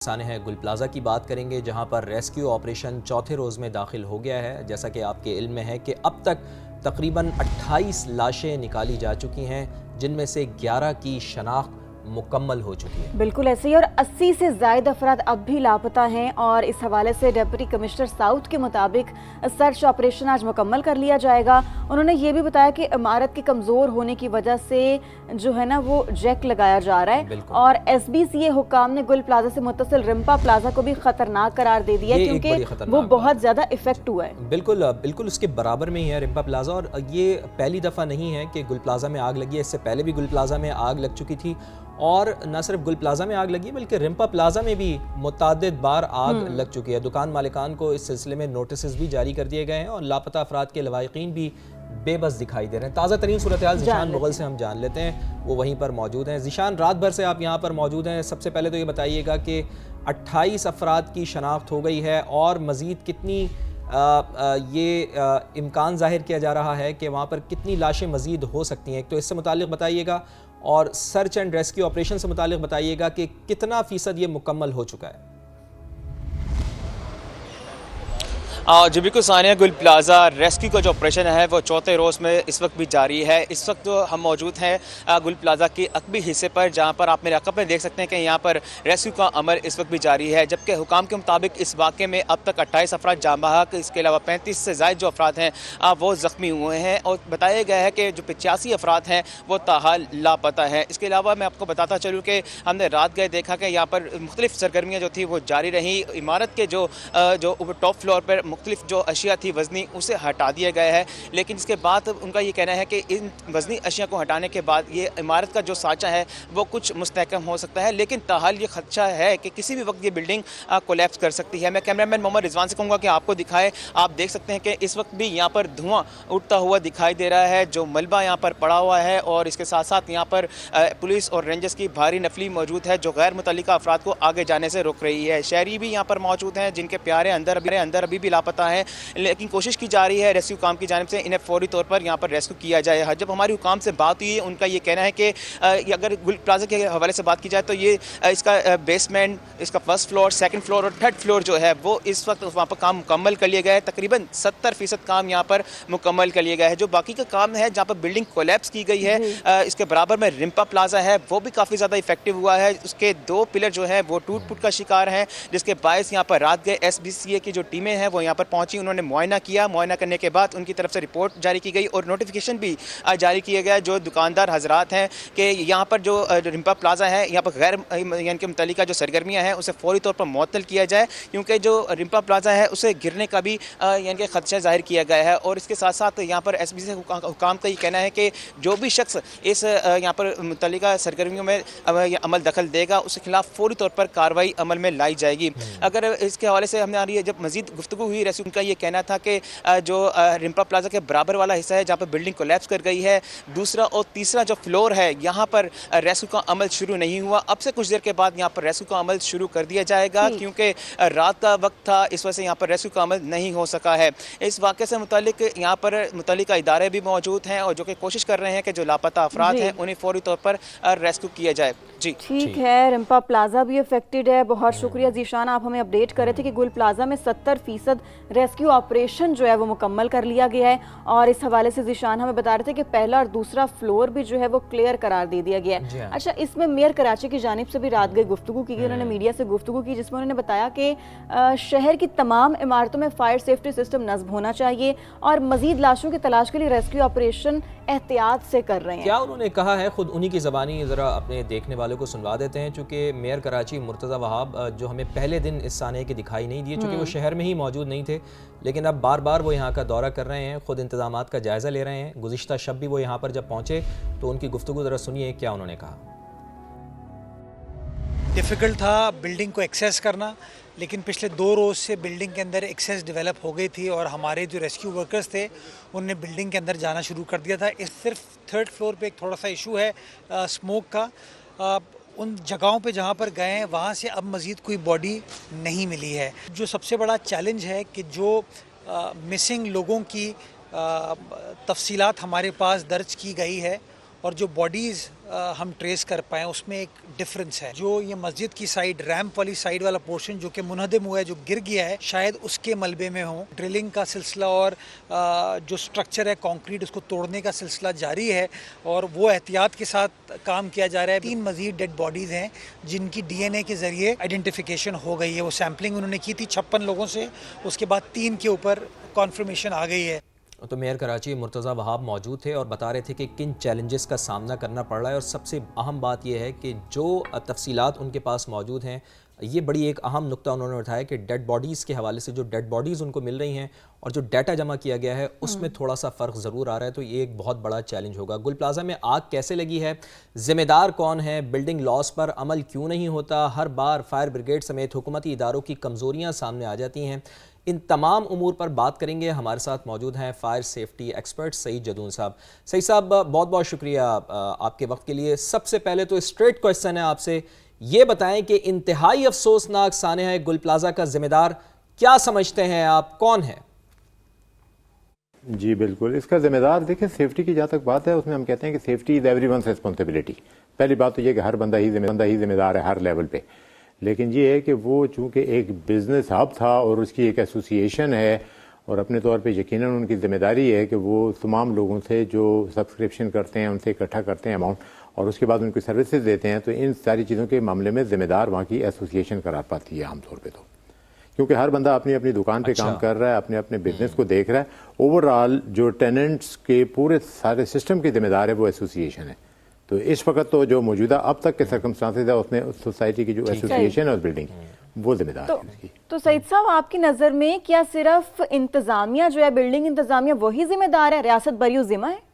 है गुल प्लाजा की बात करेंगे, जहां पर रेस्क्यू ऑपरेशन चौथे रोज़ में दाखिल हो गया है। जैसा कि आपके इल्म में है कि अब तक तकरीबन 28 लाशें निकाली जा चुकी हैं, जिनमें से 11 की शनाख्त मुकम्मल हो चुकी है। बिल्कुल ऐसे ही, और 80 से ज़ायद अफराद अब भी लापता हैं। और इस हवाले से डिप्टी कमिश्नर साउथ के मुताबिक सर्च ऑपरेशन आज मुकम्मल कर लिया जाएगा। उन्होंने ये भी बताया कि इमारत के कमज़ोर होने की वजह से जो है ना वो जैक लगाया जा रहा है। और SBCA हुकाम ने गुल प्लाजा से मुत्तसिल रिम्पा प्लाजा को भी खतरनाक करार दे दिया, क्योंकि वो बहुत ज़्यादा इफेक्ट हुआ है। बिल्कुल उसके बराबर में ही है रिम्पा प्लाजा। और ये पहली दफ़ा नहीं है कि गुल प्लाजा में आग लगी है, इससे पहले भी गुल प्लाजा में आग लग चुकी थी। और न सिर्फ गुल प्लाजा में आग लगी बल्कि रिम्पा प्लाजा में भी मुतअद्दिद बार आग लग चुकी है। दुकान मालिकान को इस सिलसिले में नोटिस भी जारी कर दिए गए हैं और लापता अफराद के लवाहिकीन भी बेबस दिखाई दे रहे हैं। ताज़ा तरीन सूरत हाल ज़ीशान मुग़ल से हम जान लेते हैं, वो वहीं पर मौजूद हैं। ज़ीशान, रात भर से आप यहाँ पर मौजूद हैं। सबसे पहले तो ये बताइएगा कि 28 अफराद की शनाख्त हो गई है और मज़ीद कितनी इम्कान ज़ाहिर किया जा रहा है कि वहाँ पर कितनी लाशें मज़ीद हो सकती हैं। एक तो इससे मुतालिक बताइएगा, और सर्च एंड रेस्क्यू ऑपरेशन से मुतालिक बताइएगा कि कितना फ़ीसद ये मुकम्मल हो चुका है। जी बिल्कुल सानिया, गुल प्लाजा रेस्क्यू का जो ऑपरेशन है वो चौथे रोज़ में इस वक्त भी जारी है। इस वक्त तो हम मौजूद हैं गुल प्लाजा के अकबी हिस्से पर, जहां पर आप मेरे अकब में देख सकते हैं कि यहाँ पर रेस्क्यू का अमल इस वक्त भी जारी है। जबकि हुकाम के मुताबिक इस वाक़े में अब तक 28 अफराद जाँ बहक, इसके अलावा 35 से ज़ायद जो अफराद हैं वो ज़ख्मी हुए हैं। और बताया गया है कि जो 85 अफराद हैं वो ताहाल लापता हैं। इसके अलावा मैं आपको बताता चलूँ कि हमने रात गए देखा कि यहाँ पर मुख्तलिफ सरगर्मियाँ जो थी वो जारी रहीं। इमारत के जो टॉप फ्लोर पर मुख्तलिफ जो अशिया थी वज़नी, उसे हटा दिया गया है। लेकिन इसके बाद उनका ये कहना है कि इन वज़नी अशिया को हटाने के बाद ये इमारत का जो साँचा है वो कुछ मुस्तहकम हो सकता है। लेकिन ताहाल ये खदशा है कि किसी भी वक्त ये बिल्डिंग कोलैप्स कर सकती है। मैं कैमरामैन मोहम्मद रिजवान से कहूँगा कि आपको दिखाए। आप देख सकते हैं कि इस वक्त भी यहाँ पर धुआं उठता हुआ दिखाई दे रहा है, जो मलबा यहाँ पर पड़ा हुआ है। और इसके साथ साथ यहाँ पर पुलिस और रेंजर्स की भारी नफली मौजूद है, जो गैर मुतल्लिका अफराद को आगे जाने से रोक रही है। शहरी भी यहाँ पर मौजूद हैं, जिनके प्यारे अंदर अभी भी लापता हैं। लेकिन कोशिश की जा रही है रेस्क्यू काम की जानिब से इन्हें फौरी तौर पर यहाँ पर रेस्क्यू किया जाए। जब हमारी हुकाम से बात हुई है, उनका ये कहना है कि अगर गुल प्लाजा के हवाले से बात की जाए तो ये इसका बेसमेंट, इसका फर्स्ट फ्लोर, सेकंड फ्लोर और थर्ड फ्लोर जो है वो इस वक्त वहाँ पर काम मुकम्मल कर लिया गया है। तकरीबन 70% काम यहाँ पर मुकम्मल कर लिया गया है। जो बाकी का काम है जहाँ पर बिल्डिंग कोलैप्स की गई है, इसके बराबर में रिम्पा प्लाजा है, वो भी काफ़ी ज़्यादा इफेक्टिव हुआ है। उसके 2 पिलर जो हैं वो टूट फूट का शिकार हैं, जिसके बायस यहाँ पर रात गए SBCA की जो टीमें हैं वो यहाँ पर पहुँची। उन्होंने मुआयना किया, मुआयना करने के बाद उनकी तरफ से रिपोर्ट जारी की गई और नोटिफिकेशन भी जारी किया गया जो दुकानदार हजरात हैं कि यहाँ पर जो रिम्पा प्लाजा है, यहाँ पर गैर यानी कि मुतल्लिका जो सरगर्मियाँ हैं उसे फौरी तौर पर मुअत्तल किया जाए, क्योंकि जो रिम्पा प्लाजा है उसे गिरने का भी यानी कि खदशा जाहिर किया गया है। और इसके साथ साथ यहाँ पर SBCA हुकाम का ये कहना है कि जो भी शख्स इस यहाँ पर मुतल्लिका सरगर्मियों में अमल दखल देगा उसके खिलाफ फौरी तौर पर कार्रवाई अमल में लाई जाएगी। अगर इसके हवाले से हमने आ रही है, जब मजीद गुफ्तगू हुई रेस्क्यू, उनका ये कहना था कि जो रिम्पा प्लाजा के बराबर वाला हिस्सा है जहाँ पर बिल्डिंग कोलैप्स कर गई है, दूसरा और तीसरा जो फ्लोर है यहाँ पर रेस्क्यू का अमल शुरू नहीं हुआ। अब से कुछ देर के बाद यहाँ पर रेस्क्यू का अमल शुरू कर दिया जाएगा, क्योंकि रात का वक्त था, इस वजह से यहाँ पर रेस्क्यू का अमल नहीं हो सका है। इस वाक़े से मुतालिक यहाँ पर मुतल्लिका इदारे भी मौजूद हैं और जो कि कोशिश कर रहे हैं कि जो लापता अफराद हैं उन्हें फौरी तौर पर रेस्क्यू किया जाए। जी ठीक है, रिम्पा प्लाजा भी अफेक्टेड है। बहुत शुक्रिया ज़ीशान, आप हमें अपडेट कर रहे थे कि गुल प्लाजा में 70% रेस्क्यू ऑपरेशन जो है वो मुकम्मल कर लिया गया है। और इस हवाले से ज़ीशान हमें बता रहे थे कि पहला और दूसरा फ्लोर भी जो है वो क्लियर करार दे दिया गया है। अच्छा, इसमें मेयर कराची की जानिब से भी रात गई गुफ्तगू की गई, उन्होंने मीडिया से गुफ्तगू की, जिसमें उन्होंने बताया कि शहर की तमाम इमारतों में फायर सेफ्टी सिस्टम नस्ब होना चाहिए और मजीद लाशों की तलाश के लिए रेस्क्यू ऑपरेशन एहतियात से कर रहे हैं। क्या उन्होंने कहा है, खुद उन्हीं की ज़बानी ज़रा अपने देखने वालों को सुनवा देते हैं। चूँकि मेयर कराची मुर्तज़ा वहाब जो हमें पहले दिन इस साने के दिखाई नहीं दिए, चूँकि वो शहर में ही मौजूद नहीं थे, लेकिन अब बार बार वो यहाँ का दौरा कर रहे हैं, खुद इंतज़ामात का जायज़ा ले रहे हैं। गुज़िश्ता शब भी वो यहाँ पर जब पहुँचे तो उनकी गुफ्तगू ज़रा सुनिए क्या उन्होंने कहा। डिफ़िकल्ट था बिल्डिंग को एक्सेस करना, लेकिन पिछले 2 रोज़ से बिल्डिंग के अंदर एक्सेस डेवलप हो गई थी और हमारे जो रेस्क्यू वर्कर्स थे उनने बिल्डिंग के अंदर जाना शुरू कर दिया था। इस सिर्फ 3rd फ्लोर पे एक थोड़ा सा इशू है स्मोक का। उन जगहों पे जहाँ पर गए हैं वहाँ से अब मज़ीद कोई बॉडी नहीं मिली है। जो सबसे बड़ा चैलेंज है कि जो मिसिंग लोगों की तफसीलात हमारे पास दर्ज की गई है और जो बॉडीज़ हम ट्रेस कर पाए उसमें एक डिफरेंस है। जो ये मस्जिद की साइड रैंप वाली साइड वाला पोर्शन जो कि मुनहदम हुआ है, जो गिर गया है, शायद उसके मलबे में हो। ड्रिलिंग का सिलसिला और जो स्ट्रक्चर है कंक्रीट उसको तोड़ने का सिलसिला जारी है और वो एहतियात के साथ काम किया जा रहा है। 3 मजीद डेड बॉडीज़ हैं जिनकी DNA के ज़रिए आइडेंटिफिकेशन हो गई है। वो सैम्पलिंग उन्होंने की थी 56 लोगों से, उसके बाद 3 के ऊपर कॉन्फर्मेशन आ गई है। तो मेयर कराची मुर्तज़ा वहाब मौजूद थे और बता रहे थे कि किन चैलेंजेस का सामना करना पड़ रहा है, और सबसे अहम बात यह है कि जो तफसीलात उनके पास मौजूद हैं, ये बड़ी एक अहम नुक्ता उन्होंने उठाया कि डेड बॉडीज़ के हवाले से जो डेड बॉडीज़ उनको मिल रही हैं और जो डाटा जमा किया गया है उसमें थोड़ा सा फ़र्क ज़रूर आ रहा है। तो ये एक बहुत बड़ा चैलेंज होगा। गुल प्लाजा में आग कैसे लगी है, ज़िम्मेदार कौन है, बिल्डिंग लॉस पर अमल क्यों नहीं होता, हर बार फायर ब्रिगेड समेत हुकूमती इदारों की कमज़ोरियाँ सामने आ जाती हैं, इन तमाम उमूर पर बात करेंगे। हमारे साथ मौजूद हैं fire safety expert Saeed Jadoon साहब। सईद साहब, बहुत बहुत शुक्रिया आपके वक्त के लिए। सबसे पहले तो स्ट्रेट क्वेश्चन है आपसे, ये बताएं कि इंतहाई अफसोसनाक सानहा गुल प्लाजा का जिम्मेदार क्या समझते हैं आप, कौन है? जी बिल्कुल, इसका जिम्मेदार देखिए सेफ्टी की जहाँ तक बात है उसमें हम कहते हैं कि सेफ्टी इज़ एवरीवन्स रिस्पॉन्सिबिलिटी। पहली बात तो ये कि हर बंदा ही जिम्मेदार है हर लेवल पे, लेकिन ये है कि वो चूँकि एक बिज़नेस हब था और उसकी एक एसोसिएशन है और अपने तौर पे यकीनन उनकी ज़िम्मेदारी है कि वो तमाम लोगों से जो सब्सक्रिप्शन करते हैं उनसे इकट्ठा करते हैं अमाउंट और उसके बाद उनको सर्विसेज देते हैं, तो इन सारी चीज़ों के मामले में ज़िम्मेदार वहाँ की एसोसिएशन करार पाती है आमतौर पर। तो क्योंकि हर बंदा अपनी अपनी दुकान पे काम कर रहा है, अपने अपने बिजनेस को देख रहा है, ओवरऑल जो टेनेंट्स के पूरे सारे सिस्टम की जिम्मेदार है वो एसोसिएशन है। तो इस वक्त तो जो मौजूदा अब तक के सर्कमस्टांसेस है उसमें सोसाइटी की जो एसोसिएशन है उस बिल्डिंग वो जिम्मेदार है उसकी। तो सईद साहब, आपकी नज़र में क्या सिर्फ इंतजामिया जो है, बिल्डिंग इंतजामिया वही जिम्मेदार है, रियासत बरी जिम्मा है?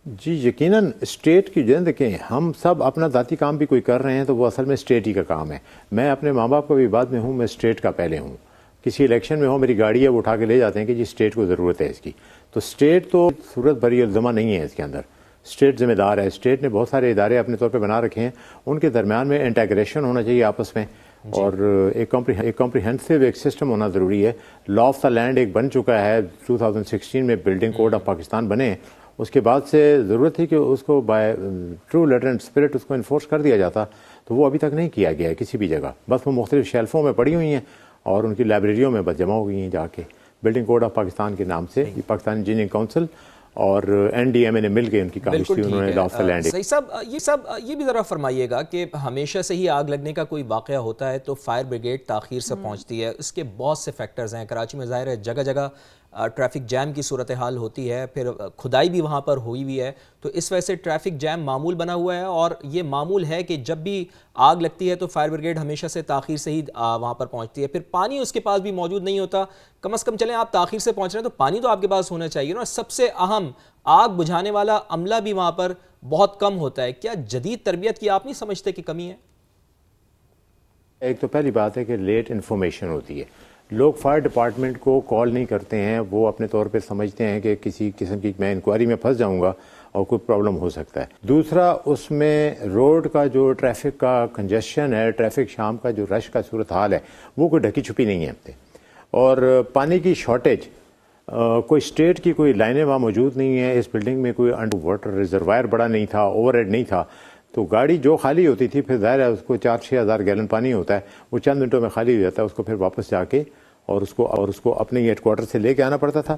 जी यकीनन स्टेट की जो देखें, हम सब अपना ज़ाती काम भी कोई कर रहे हैं तो वो असल में स्टेट ही का काम है। मैं अपने माँ बाप का भी बाद में हूँ, मैं स्टेट का पहले हूँ। किसी इलेक्शन में हो, मेरी गाड़ी है वो उठा के ले जाते हैं कि जी स्टेट को ज़रूरत है इसकी। तो स्टेट तो सूरत भरी जमा नहीं है इसके अंदर, स्टेट ज़िम्मेदार है। स्टेट ने बहुत सारे इदारे अपने तौर पे बना रखे हैं, उनके दरमियान में इंटेग्रेशन होना चाहिए आपस में और एक कॉम्प्रिहेंसिव एक सिस्टम होना ज़रूरी है। लॉ ऑफ द लैंड एक बन चुका है, 2016 में बिल्डिंग कोड ऑफ पाकिस्तान बने, उसके बाद से ज़रूरत थी कि उसको by true letter and spirit उसको इन्फोर्स कर दिया जाता, तो वो अभी तक नहीं किया गया है किसी भी जगह। बस वो मुख्तलिफ शेल्फों में पड़ी हुई हैं और उनकी लाइब्रेरियों में बस जमा हो गई हैं जाके। बिल्डिंग कोड ऑफ पाकिस्तान के नाम से पाकिस्तान इंजीनियरिंग काउंसिल और NDMA ने मिल के उनकी काबिश की उन्होंने लॉ ऑफ द लैंड। सही साहब, ये भी ज़रा फरमाइएगा कि हमेशा से ही आग लगने का कोई वाक़या होता है तो फायर ब्रिगेड ताख़ीर से पहुंचती है, इसके बहुत से फैक्टर्स हैं। कराची में ज़ाहिर है जगह जगह ट्रैफिक जैम की सूरत हाल होती है, फिर खुदाई भी वहाँ पर हुई हुई है, तो इस वजह से ट्रैफिक जैम मामूल बना हुआ है और ये मामूल है कि जब भी आग लगती है तो फायर ब्रिगेड हमेशा से ताख़ीर से ही वहाँ पर पहुँचती है। फिर पानी उसके पास भी मौजूद नहीं होता, कम अज़ कम चलें आप ताख़ीर से पहुँच रहे हैं तो पानी तो आपके पास होना चाहिए ना। सबसे अहम, आग बुझाने वाला अमला भी वहाँ पर बहुत कम होता है। क्या जदीद तरबियत की आप नहीं समझते कि कमी है? एक तो पहली बात है कि लेट इन्फॉर्मेशन होती है, लोग फायर डिपार्टमेंट को कॉल नहीं करते हैं, वो अपने तौर पे समझते हैं कि किसी किस्म की मैं इंक्वायरी में फंस जाऊंगा और कोई प्रॉब्लम हो सकता है। दूसरा, उसमें रोड का जो ट्रैफिक का कंजेशन है, ट्रैफिक शाम का जो रश का सूरत हाल है, वो कोई ढकी छुपी नहीं है। और पानी की शॉर्टेज, कोई स्टेट की कोई लाइनें वहाँ मौजूद नहीं है, इस बिल्डिंग में कोई अंडर वाटर रिजर्वायर बड़ा नहीं था, ओवरहेड नहीं था, तो गाड़ी जो खाली होती थी फिर ज़ाहिर है उसको 4-6 हज़ार गैलन पानी होता है, वो चंद मिनटों में खाली हो जाता है, उसको फिर वापस जाके और उसको अपने हेडक्वार्टर से लेके आना पड़ता था।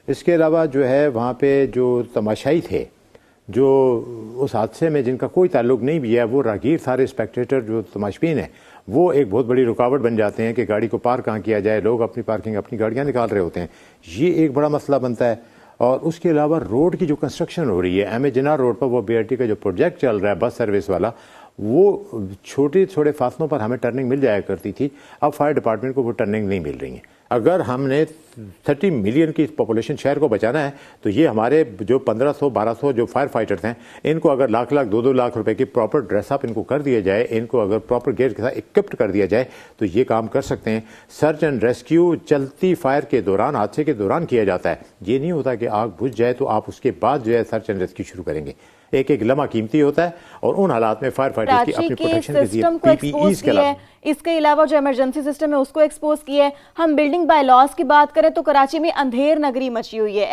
इसके अलावा जो है वहाँ पे जो तमाशाई थे, जो उस हादसे में जिनका कोई ताल्लुक नहीं भी है, वो राहगीर सारे स्पेक्टेटर जो तमाशबीन है, वो एक बहुत बड़ी रुकावट बन जाते हैं कि गाड़ी को पार कहाँ किया जाए। लोग अपनी पार्किंग अपनी गाड़ियाँ निकाल रहे होते हैं, ये एक बड़ा मसला बनता है। और उसके अलावा रोड की जो कंस्ट्रक्शन हो रही है, MA रोड पर वो BRT का जो प्रोजेक्ट चल रहा है बस सर्विस वाला, वो छोटे फासलों पर हमें टर्निंग मिल जाया करती थी, अब फायर डिपार्टमेंट को वो टर्निंग नहीं मिल रही है। अगर हमने 30 मिलियन की पॉपुलेशन शहर को बचाना है तो ये हमारे जो 1500-1200 जो फायर फाइटर्स हैं, इनको अगर लाख 2-2 लाख रुपए की प्रॉपर ड्रेसअप इनको कर दिया जाए, इनको अगर प्रॉपर गेयर के साथ इक्विप्ड कर दिया जाए तो ये काम कर सकते हैं। सर्च एंड रेस्क्यू चलती फायर के दौरान, हादसे के दौरान किया जाता है, ये नहीं होता कि आग बुझ जाए तो आप उसके बाद जो है सर्च एंड रेस्क्यू शुरू करेंगे। एक एक लम्हा कीमती होता है और उन हालात में फायर फाइटर्स की अपनी प्रोटेक्शन के लिए PPEs के अलावा, इसके अलावा जो इमरजेंसी सिस्टम है उसको एक्सपोज किया है। हम बिल्डिंग बाय लॉस की बात करें तो कराची में अंधेर नगरी मची हुई है,